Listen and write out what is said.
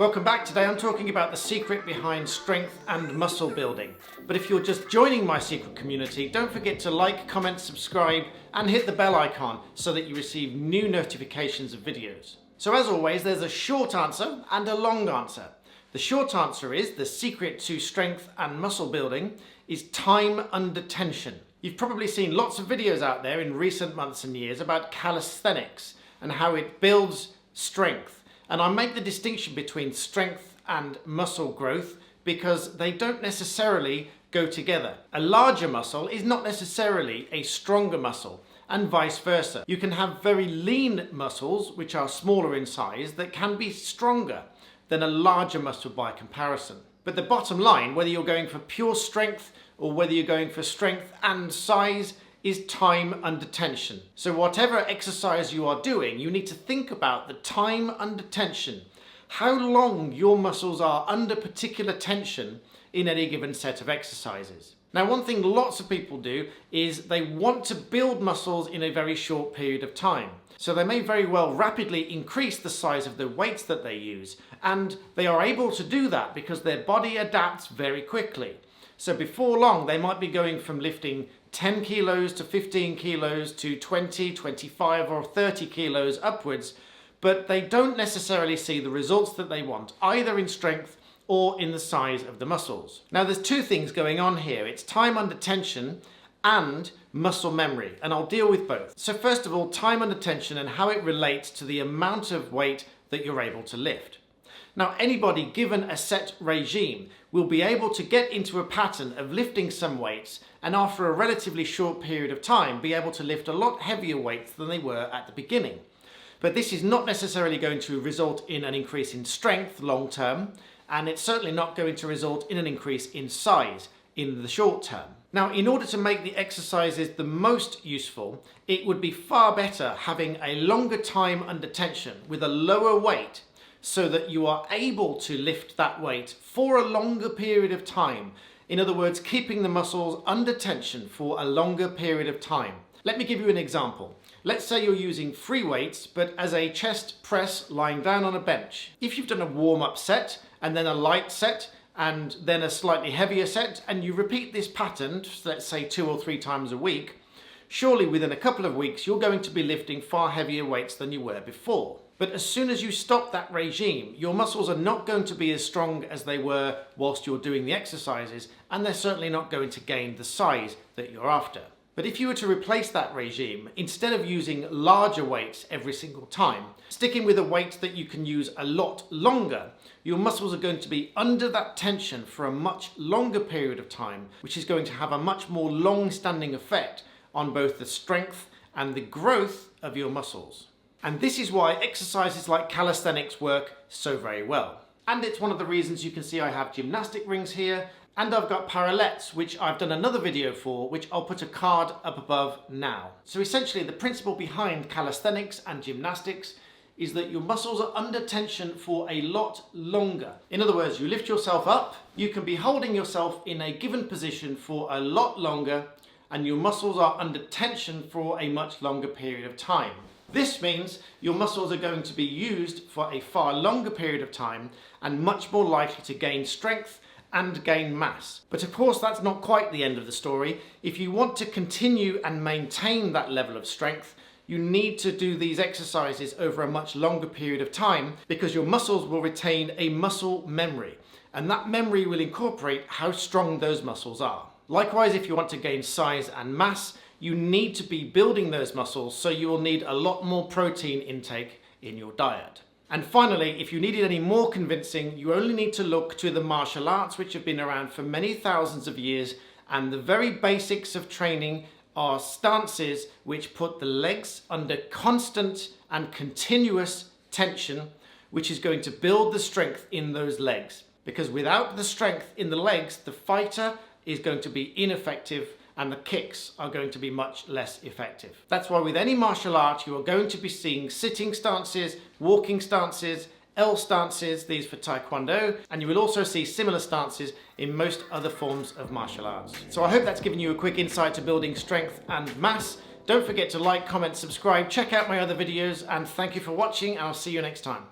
Welcome back. Today I'm talking about the secret behind strength and muscle building. But if you're just joining my secret community, don't forget to like, comment, subscribe and hit the bell icon so that you receive new notifications of videos. So as always, there's a short answer and a long answer. The short answer is the secret to strength and muscle building is time under tension. You've probably seen lots of videos out there in recent months and years about calisthenics and how it builds strength. And I make the distinction between strength and muscle growth because they don't necessarily go together. A larger muscle is not necessarily a stronger muscle, and vice versa. You can have very lean muscles, which are smaller in size, that can be stronger than a larger muscle by comparison. But the bottom line, whether you're going for pure strength or whether you're going for strength and size, is time under tension. So whatever exercise you are doing, you need to think about the time under tension, how long your muscles are under particular tension in any given set of exercises. Now, one thing lots of people do is they want to build muscles in a very short period of time. So they may very well rapidly increase the size of the weights that they use, and they are able to do that because their body adapts very quickly. So before long, they might be going from lifting 10 kilos to 15 kilos to 20, 25 or 30 kilos upwards, but they don't necessarily see the results that they want, either in strength or in the size of the muscles. Now there's two things going on here. It's time under tension and muscle memory, and I'll deal with both. So first of all, time under tension and how it relates to the amount of weight that you're able to lift. Now, anybody given a set regime will be able to get into a pattern of lifting some weights and after a relatively short period of time be able to lift a lot heavier weights than they were at the beginning. But this is not necessarily going to result in an increase in strength long term, and it's certainly not going to result in an increase in size in the short term. Now, in order to make the exercises the most useful, it would be far better having a longer time under tension with a lower weight, so that you are able to lift that weight for a longer period of time. In other words, keeping the muscles under tension for a longer period of time. Let me give you an example. Let's say you're using free weights, but as a chest press lying down on a bench. If you've done a warm-up set, and then a light set, and then a slightly heavier set, and you repeat this pattern, let's say 2 or 3 times a week, surely within a couple of weeks, you're going to be lifting far heavier weights than you were before. But as soon as you stop that regime, your muscles are not going to be as strong as they were whilst you're doing the exercises, and they're certainly not going to gain the size that you're after. But if you were to replace that regime, instead of using larger weights every single time, sticking with a weight that you can use a lot longer, your muscles are going to be under that tension for a much longer period of time, which is going to have a much more long-standing effect on both the strength and the growth of your muscles. And this is why exercises like calisthenics work so very well. And it's one of the reasons you can see I have gymnastic rings here, and I've got parallettes, which I've done another video for, which I'll put a card up above now. So essentially the principle behind calisthenics and gymnastics is that your muscles are under tension for a lot longer. In other words, you lift yourself up, you can be holding yourself in a given position for a lot longer, and your muscles are under tension for a much longer period of time. This means your muscles are going to be used for a far longer period of time and much more likely to gain strength and gain mass. But of course, that's not quite the end of the story. If you want to continue and maintain that level of strength, you need to do these exercises over a much longer period of time because your muscles will retain a muscle memory, and that memory will incorporate how strong those muscles are. Likewise, if you want to gain size and mass, you need to be building those muscles, so you will need a lot more protein intake in your diet. And finally, if you needed any more convincing, you only need to look to the martial arts, which have been around for many thousands of years, and the very basics of training are stances which put the legs under constant and continuous tension, which is going to build the strength in those legs. Because without the strength in the legs, the fighter is going to be ineffective and the kicks are going to be much less effective. That's why with any martial art, you are going to be seeing sitting stances, walking stances, L stances, these for Taekwondo, and you will also see similar stances in most other forms of martial arts. So I hope that's given you a quick insight to building strength and mass. Don't forget to like, comment, subscribe, check out my other videos, and thank you for watching, and I'll see you next time.